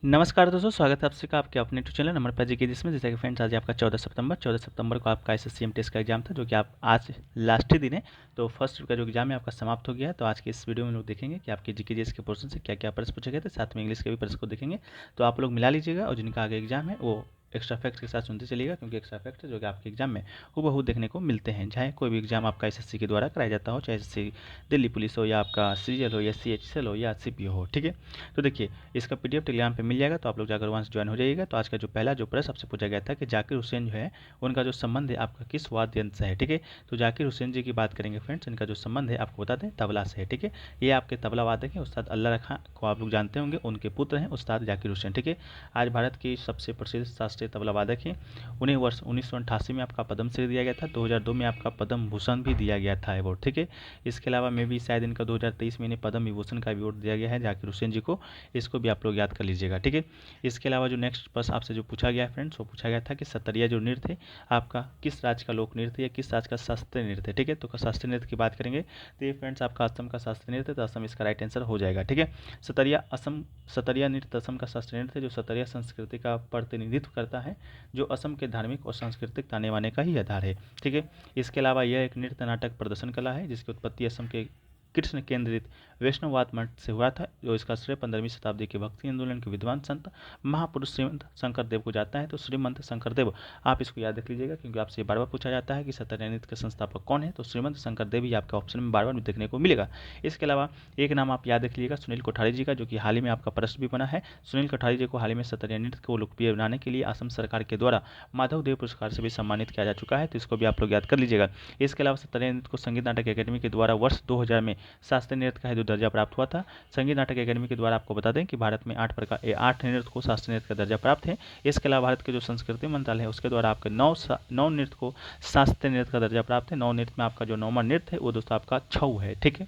नमस्कार दोस्तों, स्वागत है आप सबका आपके अपने यूट्यूब चैनल नंबर पर जी के जिसमें जैसा कि फ्रेंड्स आज आपका 14 सितंबर को आपका एसएससी टेस्ट का एग्जाम था, जो कि आप आज लास्ट ही दिन है। तो फर्स्ट का जो एग्जाम है आपका समाप्त हो गया है। तो आज के इस वीडियो में लोग देखेंगे कि आपके जी के के पोर्शन से क्या क्या प्रश्न पूछे गए थे, साथ में इंग्लिश के भी प्रश्न को देखेंगे। तो आप लोग मिला लीजिएगा और जिनका आगे एग्जाम है वो एक्स्ट्रा फैक्ट के साथ सुनते चलिएगा, क्योंकि एक्स्ट्रा फैक्ट जो कि आपके एग्जाम में हूबहू देखने को मिलते हैं, चाहे कोई भी एग्जाम आपका एसएससी के द्वारा कराया जाता हो, चाहे एसएससी दिल्ली पुलिस हो या आपका सीजीएल हो या सीएचएसएल हो या सीपीओ हो। ठीक है, तो देखिए इसका पीडीएफ टेलीग्राम पे मिल जाएगा, तो आप लोग जाकर वहाँ से ज्वाइन हो जाइएगा। तो आज का जो पहला जो प्रश्न आपसे पूछा गया था कि जाकिर हुसैन जो है उनका जो संबंध है आपका किस वाद्य यंत्र से है। ठीक है, तो जाकिर हुसैन जी की बात करेंगे फ्रेंड्स, इनका जो संबंध है आपको बता दें तबला से है। ठीक है, ये आपके तबला वादक हैं उस्ताद अल्लाह रखा को आप लोग जानते होंगे, उनके पुत्र हैं उस्ताद जाकिर हुसैन। ठीक है, आज भारत की सबसे प्रसिद्ध शास्त्रीय तबला वादक हैं। उन्हें वर्ष 1988 में आपका पद्मश्री दिया गया था, 2002 में आपका पद्म भूषण भी दिया गया था अवार्ड। ठीक है, इसके अलावा मे भी शायद इनका 2023 में इन्हें पद्म विभूषण का अवार्ड दिया गया है जाकिर हुसैन जी को, इसको भी आप लोग याद कर लीजिएगा। ठीक है, इसके अलावा जो नेक्स्ट प्रश्न आपसे जो पूछा गया है फ्रेंड्स, वो पूछा गया था कि सतरिया जो नृत्य है आपका किस राज्य का लोक नृत्य या किस राज्य का शास्त्रीय नृत्य है। ठीक है, तो शास्त्रीय नृत्य की बात करेंगे तो ये फ्रेंड्स आपका असम का शास्त्रीय नृत्य, तो असम इसका राइट आंसर हो जाएगा। ठीक है, सतरिया नृत्य असम का शास्त्रीय नृत्य जो सतरिया संस्कृति का प्रतिनिधित्व करता है, जो असम के धार्मिक और सांस्कृतिक ताने बाने का ही आधार है। ठीक है, इसके अलावा यह एक नृत्य नाटक प्रदर्शन कला है जिसकी उत्पत्ति असम के कृष्ण केंद्रित वैष्णववाद मठ से हुआ था, जो इसका श्रेय 15वीं शताब्दी के भक्ति आंदोलन के विद्वान संत महापुरुष श्रीमंत शंकर देव को जाता है। तो श्रीमंत शंकर देव आप इसको याद रख लीजिएगा, क्योंकि आपसे बार बार पूछा जाता है कि सतरिया नृत्य के संस्थापक कौन है, तो श्रीमंत शंकर देव ही आपके ऑप्शन में बार बार देखने को मिलेगा। इसके अलावा एक नाम आप याद रख लीजिएगा सुनील कोठारी जी का, जो कि हाल ही में आपका प्रश्न भी बना है। सुनील कोठारी जी को हाल ही में सतरिया नृत्य को लोकप्रिय बनाने के लिए असम सरकार के द्वारा माधव देव पुरस्कार से भी सम्मानित किया जा चुका है, तो इसको भी आप लोग याद कर लीजिएगा। इसके अलावा सतरिया नृत्य को संगीत नाटक अकेडमी के द्वारा वर्ष 2000 में शास्त्रीय नृत्य का जो दर्जा प्राप्त हुआ था। संगीत नाटक अकेडमी के द्वारा आपको बता दें कि भारत में 8 नृत्य को शास्त्रीय नृत्य का दर्जा प्राप्त है। इसके अलावा भारत के जो संस्कृति मंत्रालय है उसके द्वारा आपके 9 नृत्य को शास्त्रीय नृत्य का दर्जा प्राप्त है। 9 नृत्य में आपका जो 9वां नृत्य है वो दोस्तों आपका छऊ है। ठीक है,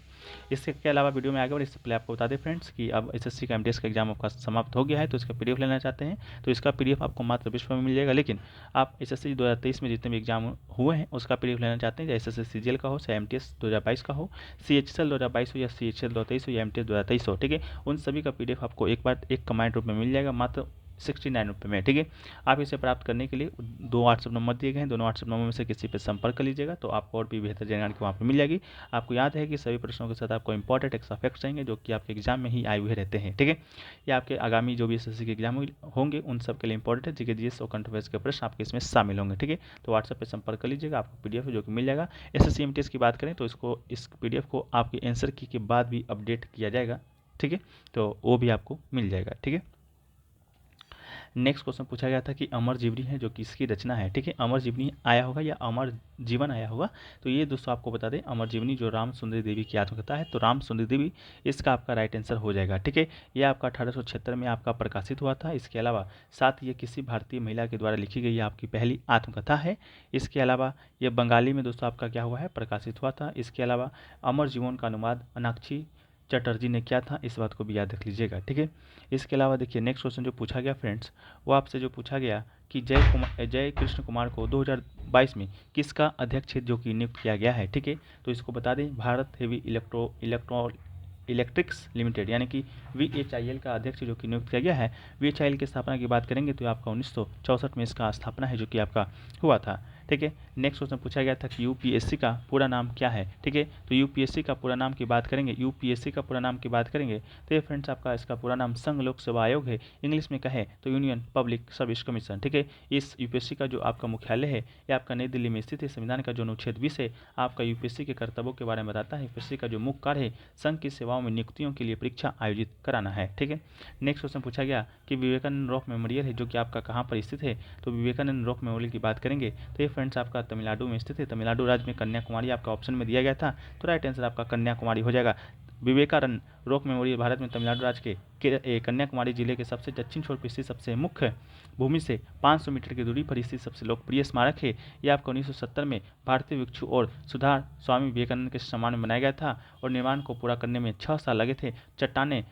इसके अलावा वीडियो में आगे बढ़े इससे पहले आपको बता दें फ्रेंड्स कि अब एसएससी का एमटीएस का एग्जाम आपका समाप्त हो गया है, तो इसका पीडीएफ लेना चाहते हैं तो इसका पीडीएफ आपको मात्र 20 में मिल जाएगा। लेकिन आप एसएससी 2023 में जितने भी एग्जाम हुए हैं उसका पीडीएफ लेना चाहते हैं, चाहे एसएससी सीजीएल का हो, चाहे एमटीएस 2022 का हो, सीएचएसएल 2022 हो या सीएचएल 2023 हो या एमटीएस 2023 हो। ठीक है, उन सभी का पीडीएफ आपको एक बार एक कमांड रूप में मिल जाएगा मात्र 69 रुपये में। ठीक है, आप इसे प्राप्त करने के लिए 2 व्हाट्सएप नंबर दिए गए हैं, दोनों व्हाट्सएप नंबर में से किसी पर संपर्क कर लीजिएगा, तो आपको और भी बेहतर जानकारी वहाँ पर मिल जाएगी। आपको याद है कि सभी प्रश्नों के साथ आपको इंपॉर्टेंट एक्स्ट्रा फैक्ट्स चाहिए जो कि आपके एग्जाम में ही आए हुए रहते हैं। ठीक है, ये आपके आगामी जो भी एसएससी के एग्जाम होंगे उन सब के लिए इंपॉर्टेंट है, जीके जीएस और करंट अफेयर्स के प्रश्न आपके इसमें शामिल होंगे। ठीक है, तो व्हाट्सएप पर संपर्क कर लीजिएगा, आपको पीडीएफ जो कि मिल जाएगा। एसएससी एमटीएस की बात करें तो इस पीडीएफ को आपके आंसर की के बाद भी अपडेट किया जाएगा। ठीक है, तो वो भी आपको मिल जाएगा। ठीक है, नेक्स्ट क्वेश्चन पूछा गया था कि अमर जीवनी है जो किसकी रचना है। ठीक है, अमर जीवनी आया होगा या अमर जीवन आया होगा, तो ये दोस्तों आपको बता दें अमर जीवनी जो राम सुंदरी देवी की आत्मकथा है, तो राम सुंदरी देवी इसका आपका राइट आंसर हो जाएगा। ठीक है, ये आपका 1876 में आपका प्रकाशित हुआ था। इसके अलावा साथ ये किसी भारतीय महिला के द्वारा लिखी गई आपकी पहली आत्मकथा है। इसके अलावा ये बंगाली में दोस्तों आपका क्या हुआ है, प्रकाशित हुआ था। इसके अलावा अमर जीवन का अनुवाद अनाक्षी चटर्जी ने किया था, इस बात को भी याद रख लीजिएगा। ठीक है, इसके अलावा देखिए नेक्स्ट क्वेश्चन जो पूछा गया फ्रेंड्स, वो आपसे जो पूछा गया कि जय कृष्ण कुमार को 2022 में किसका अध्यक्ष जो कि नियुक्त किया गया है। ठीक है, तो इसको बता दें भारत हेवी इलेक्ट्रिक्स लिमिटेड यानी कि VHIL का अध्यक्ष जो कि नियुक्त किया गया है। VHIL की स्थापना की बात करेंगे तो आपका 1964 में इसका स्थापना है जो कि आपका हुआ था। ठीक है, नेक्स्ट क्वेश्चन पूछा गया था कि यूपीएससी का पूरा नाम क्या है। ठीक है, तो यूपीएससी का पूरा नाम की बात करेंगे, यूपीएससी का पूरा नाम की बात करेंगे तो ये फ्रेंड्स आपका इसका पूरा नाम संघ लोक सेवा आयोग है, इंग्लिश में कहे तो यूनियन पब्लिक सर्विस कमीशन। ठीक है, इस यूपीएससी का जो आपका मुख्यालय है ये आपका नई दिल्ली में स्थित है। संविधान का जो अनुच्छेद 20 है आपका यूपीएससी के कर्तव्यों के बारे में बताता है। यूपीएससी का जो मुख्य कार्य है संघ की सेवाओं में नियुक्तियों के लिए परीक्षा आयोजित कराना है। ठीक है, नेक्स्ट क्वेश्चन पूछा गया कि विवेकानंद रॉक मेमोरियल है जो कि आपका कहाँ पर स्थित है, तो विवेकानंद रॉक मेमोरियल की बात करेंगे तो ये फ्रेंड्स आपका तमिलनाडु में स्थित है। तमिलनाडु राज्य में कन्याकुमारी आपका ऑप्शन में दिया गया था, तो राइट आंसर आपका कन्याकुमारी हो जाएगा। विवेकानंद रॉक मेमोरियल भारत में तमिलनाडु राज्य के कन्याकुमारी जिले के सबसे दक्षिण छोर पर स्थित सबसे मुख्य भूमि से 500 मीटर की दूरी पर स्थित सबसे लोकप्रिय स्मारक है। यह आपका 1970 में भारतीय भिक्षु और सुधार स्वामी विवेकानंद के सम्मान में बनाया गया था और निर्माण को पूरा करने में 6 साल लगे थे। चट्टाने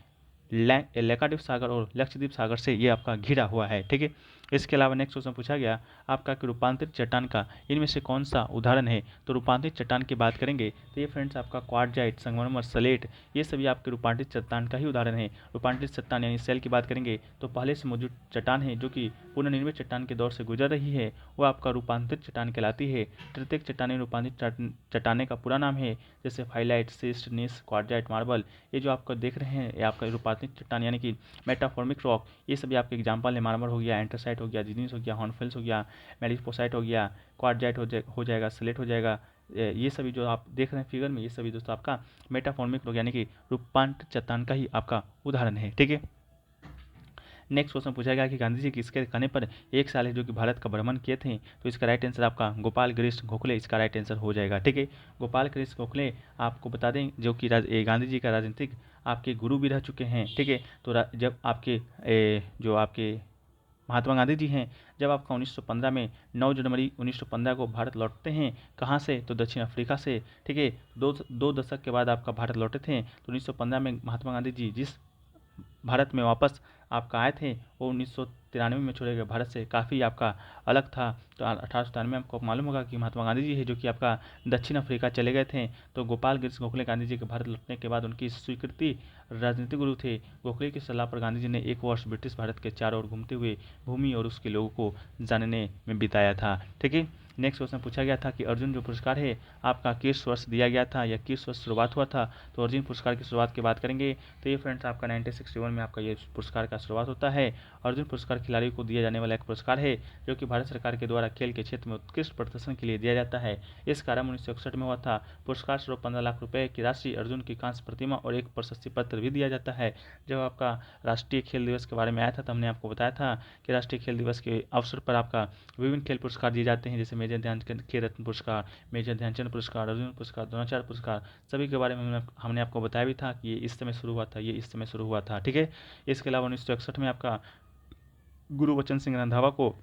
लैकाद्वीप सागर और लक्षद्वीप सागर से ये आपका घिरा हुआ है। ठीक है, इसके अलावा नेक्स्ट क्वेश्चन पूछा गया आपका कि रूपांतरित चट्टान का इनमें से कौन सा उदाहरण है। तो रूपांतरित चट्टान की बात करेंगे तो ये फ्रेंड्स आपका क्वार्टजाइट, संगमरमर, सलेट, ये सभी आपके रूपांतरित चट्टान का ही उदाहरण है। रूपांतरित चट्टान यानी सेल की बात करेंगे तो पहले से मौजूद चट्टान है जो कि पुनर्निर्मित चट्टान के दौर से गुजर रही है, वो आपका रूपांतरित चट्टान कहलाती है। तृतीयक चट्टानें रूपांतरित चट्टाने का पूरा नाम है, जैसे फाइलाइट, सिस्ट, नीस, क्वार्टजाइट, मार्बल। ये जो आपका देख रहे हैं ये आपका रूपांतरित चट्टान यानी कि मेटाफॉर्मिक रॉक, ये सभी आपके एग्जाम्पल है। मार्मर हो गया, एंट्रासाइट हो गया, जिग्नीस हो गया, हॉर्नफेल्स हो गया, मेलिस्पोसाइट हो गया, क्वार्टजाइट हो जाएगा, स्लेट हो जाएगा। ये सभी जो आप देख रहे हैं फिगर में, ये सभी दोस्तों आपका मेटाफॉर्मिक रॉक यानी कि रूपांतरित चट्टान का ही आपका उदाहरण है। ठीक है, नेक्स्ट क्वेश्चन पूछा गया कि गांधी जी किसके कहने पर एक साल है जो कि भारत का भ्रमण किए थे। तो इसका राइट आंसर आपका गोपाल गिरीश गोखले, इसका राइट आंसर हो जाएगा। ठीक है, गोपाल गिरीश गोखले आपको बता दें जो कि गांधी जी का राजनीतिक आपके गुरु भी रह चुके हैं। ठीक है, तो जब आपके जो आपके महात्मा गांधी जी हैं, जब आपका 1915 में 9 जनवरी 1915 को भारत लौटते हैं, कहाँ से, तो दक्षिण अफ्रीका से। ठीक है, दो दशक के बाद आपका भारत लौटे थे। तो 1915 में महात्मा गांधी जी जिस भारत में वापस आपका आए थे वो 1993 में छोड़े गए भारत से काफ़ी आपका अलग था। तो 1893 में आपको मालूम होगा कि महात्मा गांधी जी है जो कि आपका दक्षिण अफ्रीका चले गए थे। तो गोपाल गिरीश गोखले गांधी जी के भारत लौटने के बाद उनकी स्वीकृति राजनीतिक गुरु थे। गोखले की सलाह पर गांधी जी ने एक वर्ष ब्रिटिश भारत के चारों ओर घूमते हुए भूमि और उसके लोगों को जानने में बिताया था। ठीक है, नेक्स्ट क्वेश्चन पूछा गया था कि अर्जुन जो पुरस्कार है आपका किस वर्ष दिया गया था या किस वर्ष शुरुआत हुआ था। तो अर्जुन पुरस्कार की शुरुआत की बात करेंगे तो ये फ्रेंड्स आपका 1961 में आपका ये पुरस्कार का शुरुआत होता है। अर्जुन पुरस्कार खिलाड़ियों को दिया जाने वाला एक पुरस्कार है जो कि भारत सरकार के द्वारा खेल के क्षेत्र में उत्कृष्ट प्रदर्शन के लिए दिया जाता है। इस कार्य 1961 में हुआ था। पुरस्कार स्वरूप 15 लाख रुपए की राशि, अर्जुन की कांस्य प्रतिमा और एक प्रशस्ति पत्र भी दिया जाता है। जब आपका राष्ट्रीय खेल दिवस के बारे में आया था तो हमने आपको बताया था कि राष्ट्रीय खेल दिवस के अवसर पर आपका विभिन्न खेल पुरस्कार दिए जाते हैं, जैसे मेजर ध्यानचंद खेल रत्न पुरस्कार, मेजर ध्यानचंद पुरस्कार, अर्जुन पुरस्कार, द्रोणाचार्य पुरस्कार, सभी के बारे में हमने आपको बताया भी था कि ये इस समय शुरू हुआ था, ये इस समय शुरू हुआ था। ठीक है, इसके अलावा 1961 में आपका गुरुबचन सिंह रंधावा को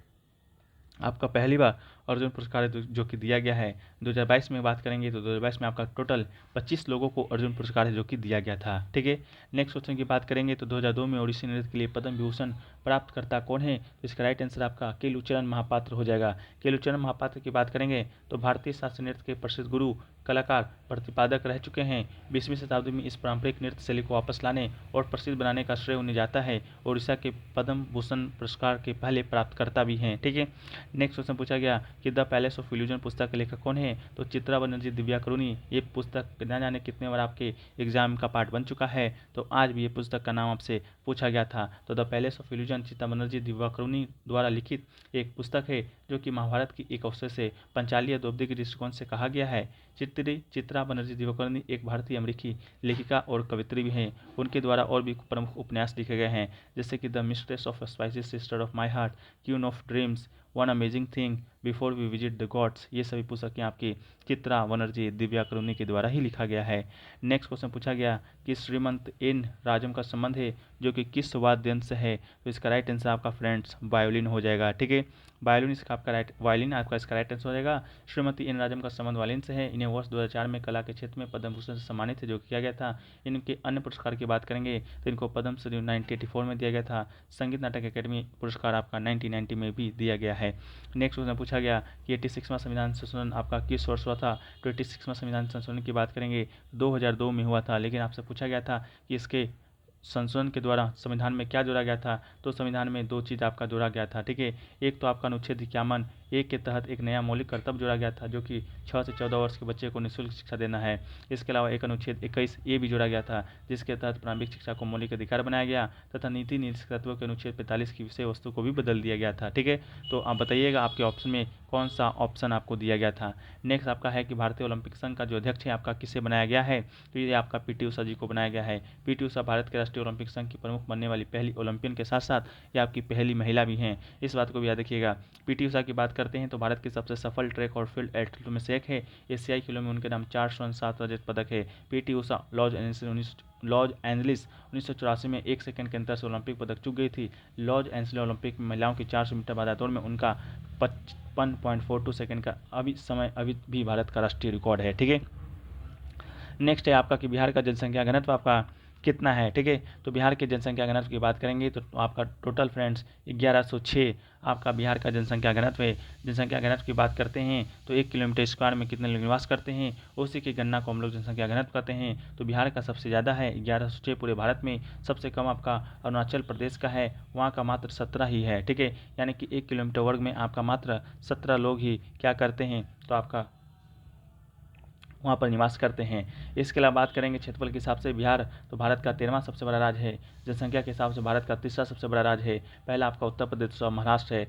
आपका पहली बार अर्जुन पुरस्कार जो कि दिया गया है। 2022 में बात करेंगे तो 2022 में आपका टोटल 25 लोगों को अर्जुन पुरस्कार है जो कि दिया गया था। ठीक है, नेक्स्ट क्वेश्चन की बात करेंगे तो 2002 में ओडिसी नृत्य के लिए पद्म विभूषण प्राप्तकर्ता कौन है। तो इसका राइट आंसर आपका केलुचरण महापात्र हो जाएगा। केलुचरण महापात्र की बात करेंगे तो भारतीय शास्त्रीय नृत्य के प्रसिद्ध गुरु, कलाकार, प्रतिपादक रह चुके हैं। 20वीं शताब्दी में इस पारंपरिक नृत्य शैली को वापस लाने और प्रसिद्ध बनाने का श्रेय उन्हें जाता है। ओडिशा के पद्म भूषण पुरस्कार के पहले प्राप्तकर्ता भी हैं। ठीक है, नेक्स्ट क्वेश्चन पूछा गया कि द पैलेस ऑफ इल्यूजन पुस्तक के लेखक कौन है। तो चित्रा बनर्जी, दिव्या करुणी। ये पुस्तक न जाने कितने बार आपके एग्जाम का पार्ट बन चुका है, तो आज भी ये पुस्तक का नाम आपसे पूछा गया था। तो the palace of illusion Chitra Banerjee, Divakaruni द्वारा लिखित एक पुस्तक है जो कि महाभारत की एक अवसर से पंचाली या द्रौपदी के दृष्टिकोण से कहा गया है। चित्रा बनर्जी दिवाकरुणी एक भारतीय अमेरिकी लेखिका और कवित्री भी हैं। उनके द्वारा और भी प्रमुख उपन्यास लिखे गए हैं, जैसे कि the mistress of spices, sister of my heart, queen of dreams, one amazing thing, before we visit the gods. ये सभी पुस्तकें आपकी चित्रा बनर्जी, दिव्या करुणी के द्वारा ही लिखा गया है। नेक्स्ट क्वेश्चन पूछा गया कि श्रीमंत एन राजम का संबंध है जो कि किस वाद्य यंत्र से है। तो इसका राइट आंसर आपका फ्रेंड्स वायोलिन हो जाएगा। ठीक है, वायोलिन इसका आपका वायलिन आपका इसका राइट आंसर हो जाएगा। श्रीमती एन राजम का संबंध वायलिन से है। इन्हें वर्ष 2004 में कला के क्षेत्र में पद्म भूषण से सम्मानित है जो किया गया था। इनके अन्य पुरस्कार की बात करेंगे तो इनको पद्म श्री 1984 में दिया गया था। संगीत नाटक अकेडमी पुरस्कार आपका 1990 में भी दिया गया है। नेक्स्ट क्वेश्चन पूछा गया कि 86वां संविधान संशोधन आपका किस वर्ष हुआ था। तो 86वां संविधान संशोधन की बात करेंगे 2002 में हुआ था, लेकिन आपसे पूछा गया था कि इसके संशोधन के द्वारा संविधान में क्या जोड़ा गया था। तो संविधान में दो चीज़ आपका जोड़ा गया था। ठीक है, एक तो आपका अनुच्छेद 51(1) के तहत एक नया मौलिक कर्तव्य जोड़ा गया था जो कि 6 से 14 वर्ष के बच्चे को निःशुल्क शिक्षा देना है। इसके अलावा एक अनुच्छेद 21(a) भी जोड़ा गया था जिसके तहत प्रारंभिक शिक्षा को मौलिक अधिकार बनाया गया तथा नीति निर्देशक तत्वों के अनुच्छेद 45 की विषय वस्तु को भी बदल दिया गया था। ठीक है, तो आप बताइएगा आपके ऑप्शन में कौन सा ऑप्शन आपको दिया गया था। नेक्स्ट आपका है कि भारतीय ओलंपिक संघ का जो अध्यक्ष है आपका किसे बनाया गया है। तो ये आपका पीटी उषा जी को बनाया गया है। पीटी उषा भारत के राष्ट्रीय ओलंपिक संघ की प्रमुख बनने वाली पहली ओलंपियन के साथ साथ ये आपकी पहली महिला भी हैं। इस बात को भी याद रखिएगा। पीटी उषा की बात करते हैं तो भारत की सबसे सफल ट्रैक और फील्ड एथलीटों में से एक है। एशियाई खेलों में उनके नाम 4 स्वर्ण 7 रजत पदक है। पीटी उषा लॉस एंजलिस 1984 में 1 सेकंड के अंतर से ओलंपिक पदक चूक गई थी। लॉस एंजलिस ओलंपिक में महिलाओं की 400 मीटर बाधा दौड़ में उनका 55.42 सेकंड का अभी भी भारत का राष्ट्रीय रिकॉर्ड है। ठीक है, नेक्स्ट है आपका कि बिहार का जनसंख्या घनत्व आपका कितना है, ठीक है। तो बिहार की जनसंख्या घनत्व की बात करेंगे तो आपका टोटल फ्रेंड्स 1106 आपका बिहार का जनसंख्या घनत्व है। जनसंख्या घनत्व की बात करते हैं तो 1 किलोमीटर स्क्वायर में कितने लोग निवास करते हैं, उसी की गणना को हम लोग जनसंख्या घनत्व कहते हैं। तो बिहार का सबसे ज़्यादा है 1106 पूरे भारत में। सबसे कम आपका अरुणाचल प्रदेश का है, वहाँ का मात्र 17 ही है, ठीक है। यानी कि 1 किलोमीटर वर्ग में आपका मात्र 17 लोग ही क्या करते हैं, तो आपका वहाँ पर निवास करते हैं। इसके अलावा बात करेंगे क्षेत्रफल के हिसाब से बिहार तो भारत का 13वां सबसे बड़ा राज्य है। जनसंख्या के हिसाब से भारत का 3रा सबसे बड़ा राज्य है। पहला आपका उत्तर प्रदेश, दूसरा महाराष्ट्र है।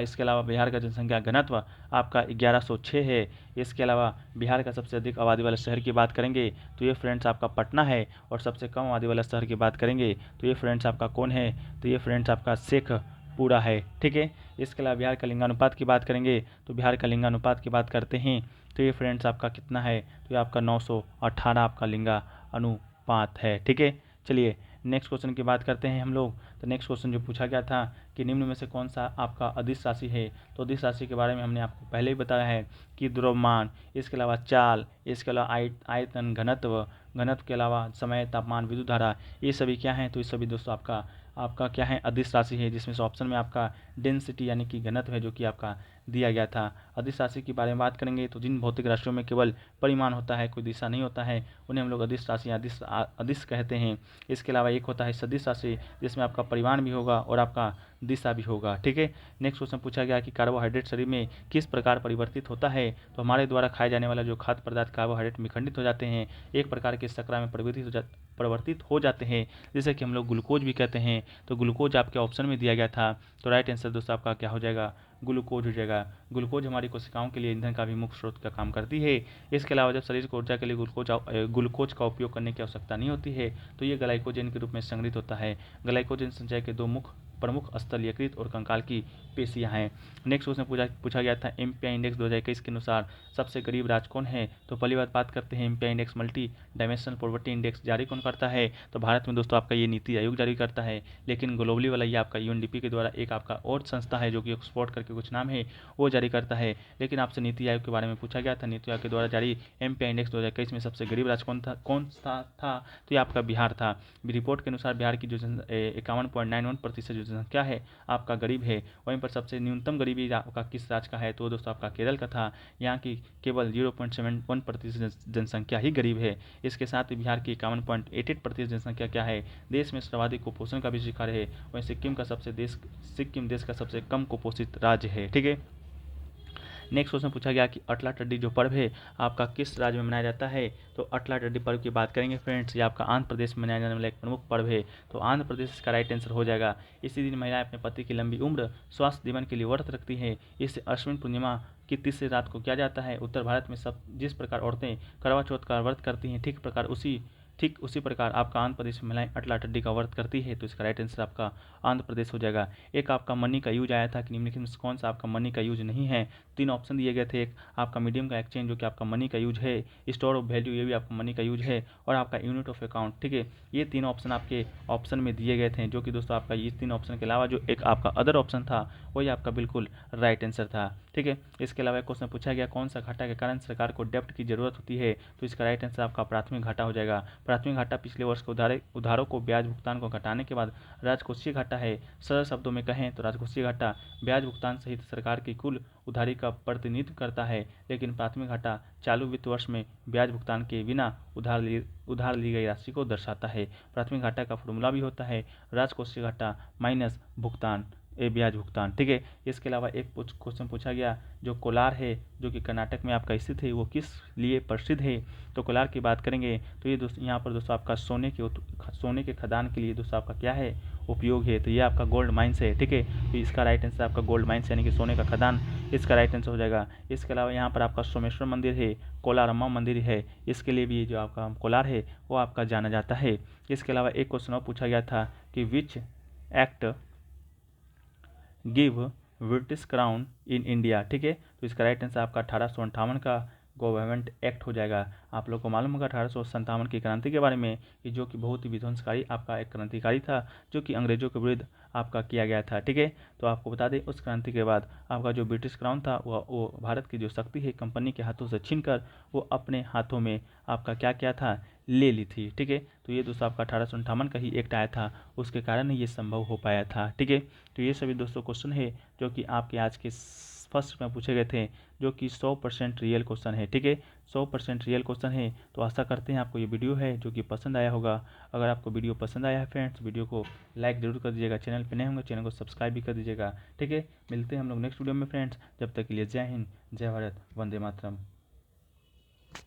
इसके अलावा बिहार का जनसंख्या घनत्व आपका 1106 है। इसके अलावा बिहार का सबसे अधिक आबादी वाले शहर की बात करेंगे तो ये फ्रेंड्स आपका पटना है। और सबसे कम आबादी वाला शहर की बात करेंगे तो ये फ्रेंड्स आपका कौन है, तो ये फ्रेंड्स आपका शेखपुरा है, ठीक है। इसके अलावा बिहार का लिंगानुपात की बात करेंगे तो बिहार का लिंगानुपात की बात करते हैं तो ये फ्रेंड्स आपका कितना है, तो ये आपका 918 आपका लिंगा अनुपात है, ठीक है। चलिए नेक्स्ट क्वेश्चन की बात करते हैं हम लोग। तो नेक्स्ट क्वेश्चन जो पूछा गया था कि निम्न में से कौन सा आपका अदिश राशि है। तो अदिश राशि के बारे में हमने आपको पहले ही बताया है कि द्रव्यमान, इसके अलावा चाल, इसके अलावा आयतन, घनत्व के अलावा समय, तापमान, विद्युत धारा, ये सभी क्या हैं, तो ये सभी दोस्तों आपका क्या है, अदिश राशि है। जिसमें से ऑप्शन में आपका डेंसिटी यानी कि घनत्व है जो कि आपका दिया गया था। अदिश राशि के बारे में बात करेंगे तो जिन भौतिक राशियों में केवल परिमाण होता है, कोई दिशा नहीं होता है, उन्हें हम लोग अदिश राशि या अदिश कहते हैं। इसके अलावा एक होता है सदिश राशि जिसमें आपका परिमाण भी होगा और आपका दिशा भी होगा, ठीक है। नेक्स्ट क्वेश्चन पूछा गया कि कार्बोहाइड्रेट शरीर में किस प्रकार परिवर्तित होता है। तो हमारे द्वारा खाए जाने वाला जो खाद्य पदार्थ कार्बोहाइड्रेट में खंडित हो जाते हैं, एक प्रकार के शर्करा में परिवर्तित हो जाते हैं, जैसे कि हम लोग ग्लूकोज भी कहते हैं। तो ग्लूकोज आपके ऑप्शन में दिया गया था, तो राइट आंसर दोस्तों आपका क्या हो जाएगा, ग्लूकोज हो जाएगा। ग्लूकोज हमारी कोशिकाओं के लिए ईंधन का भी मुख्य स्रोत का काम करती है। इसके अलावा जब शरीर को ऊर्जा के लिए ग्लूकोज का उपयोग करने की आवश्यकता नहीं होती है तो ये ग्लाइकोजन के रूप में संग्रहित होता है। ग्लाइकोजन संचय के दो प्रमुख स्थल यकृत और कंकाल की पेशियां हैं। नेक्स्ट क्वेश्चन पूछा गया था एमपीआई इंडेक्स 2021 के अनुसार सबसे गरीब राज्य कौन है। तो पहली बात करते हैं MPI index multi dimensional poverty index जारी कौन करता है। तो भारत में दोस्तों आपका ये नीति आयोग जारी करता है, लेकिन ग्लोबली वाला ये आपका यूएनडीपी के द्वारा एक आपका और संस्था है जो कि ऑक्सफोर्ड करके कुछ नाम है, वो जारी करता है। लेकिन आपसे नीति आयोग के बारे में पूछा गया था, नीति आयोग के द्वारा जारी एमपीआई इंडेक्स 2021 में सबसे गरीब राज्य कौन सा था, तो ये आपका बिहार था। रिपोर्ट के अनुसार बिहार की जो 51.91% जो जनसंख्या है आपका गरीब है। वहीं पर सबसे न्यूनतम गरीबी आपका किस राज्य का है, तो दोस्तों आपका केरल का था। यहाँ की केवल 0.71% जनसंख्या ही गरीब है। इसके साथ ही बिहार की 51.88% जनसंख्या क्या है, देश में सर्वाधिक कुपोषण का भी शिकार है। वहीं सिक्किम देश का सबसे कम कुपोषित राज्य है, ठीक है। नेक्स्ट क्वेश्चन पूछा गया कि अटला टड्डी जो पर्व है आपका किस राज्य में मनाया जाता है। तो अटला टड्डी पर्व की बात करेंगे फ्रेंड्स, ये आपका आंध्र प्रदेश में मनाया जाने वाला एक प्रमुख पर्व है। तो आंध्र प्रदेश इसका राइट आंसर हो जाएगा। इसी दिन महिलाएं अपने पति की लंबी उम्र, स्वास्थ्य जीवन के लिए व्रत रखती है। इसे अश्विन पूर्णिमा की तीसरी रात को किया जाता है। उत्तर भारत में सब जिस प्रकार औरतें करवा चौथ का व्रत करती हैं, ठीक उसी प्रकार आपका आंध्र प्रदेश में महिलाएं अटला टड्डी का व्रत करती है। तो इसका राइट आंसर आपका आंध्र प्रदेश हो जाएगा। एक आपका मनी का यूज आया था कि निम्नलिखित में कौन सा आपका मनी का यूज नहीं है। 3 ऑप्शन दिए गए थे, एक आपका मीडियम का एक्सचेंज जो कि आपका मनी का यूज है, स्टोर ऑफ वैल्यू ये भी आपका मनी का यूज है, और आपका यूनिट ऑफ अकाउंट, ठीक है। ये 3 ऑप्शन आपके ऑप्शन में दिए गए थे, जो कि दोस्तों आपका ये 3 ऑप्शन के अलावा जो एक आपका अदर ऑप्शन था वही आपका बिल्कुल राइट आंसर था, ठीक है। इसके अलावा एक क्वेश्चन पूछा गया कौन सा घाटा के कारण सरकार को डेप्ट की जरूरत होती है। तो इसका राइट आंसर आपका प्राथमिक घाटा हो जाएगा। प्राथमिक घाटा पिछले वर्ष के उधारों को ब्याज भुगतान को घटाने के बाद राजकोषीय घाटा है। सरल शब्दों में कहें तो राजकोषीय घाटा ब्याज भुगतान सहित सरकार की कुल उधारी का प्रतिनिधित्व करता है, लेकिन प्राथमिक घाटा चालू वित्त वर्ष में ब्याज भुगतान के बिना उधार ली गई राशि को दर्शाता है। प्राथमिक घाटा का फॉर्मूला भी होता है राजकोषीय घाटा माइनस ब्याज भुगतान, ठीक है। इसके अलावा एक क्वेश्चन पूछा गया जो कोलार है जो कि कर्नाटक में आपका स्थित है, वो किस लिए प्रसिद्ध है। तो कोलार की बात करेंगे तो ये यहाँ पर दोस्तों आपका सोने के खदान के लिए दोस्तों आपका क्या है, उपयोग है। तो ये आपका गोल्ड माइंस है, ठीक है। तो इसका राइट आंसर आपका गोल्ड माइंस यानी कि सोने का खदान, इसका राइट आंसर हो जाएगा। इसके अलावा यहाँ पर आपका सोमेश्वर मंदिर है, कोलारम्मा मंदिर है, इसके लिए भी जो आपका कोलार है वो आपका जाना जाता है। इसके अलावा एक क्वेश्चन और पूछा गया था कि which act give British crown in India, ठीक है। तो इसका राइट आंसर आपका 1858 का गवर्नमेंट एक्ट हो जाएगा। आप लोग को मालूम होगा 1857 की क्रांति के बारे में कि जो कि बहुत ही विध्वंसकारी आपका एक क्रांतिकारी था जो कि अंग्रेजों के विरुद्ध आपका किया गया था, ठीक है। तो आपको बता दें उस क्रांति के बाद आपका जो ब्रिटिश क्राउन था वो भारत की जो शक्ति है कंपनी के हाथों से छीनकर वो अपने हाथों में आपका क्या किया था, ले ली थी। ठीक है, तो ये दोस्तों आपका 1858 का ही एक्ट आया था, उसके कारण ही ये संभव हो पाया था। ठीक है, तो ये सभी दोस्तों क्वेश्चन है जो कि आपके आज के फर्स्ट में पूछे गए थे, जो कि 100% रियल क्वेश्चन है। ठीक है, 100% रियल क्वेश्चन है। तो आशा करते हैं आपको ये वीडियो है जो कि पसंद आया होगा। अगर आपको वीडियो पसंद आया है फ्रेंड्स, वीडियो को लाइक जरूर कर दीजिएगा, चैनल पे नए होंगे चैनल को सब्सक्राइब भी कर दीजिएगा। ठीक है, मिलते हैं हम लोग नेक्स्ट वीडियो में फ्रेंड्स, जब तक के लिए जय हिंद, जय भारत, वंदे मातरम।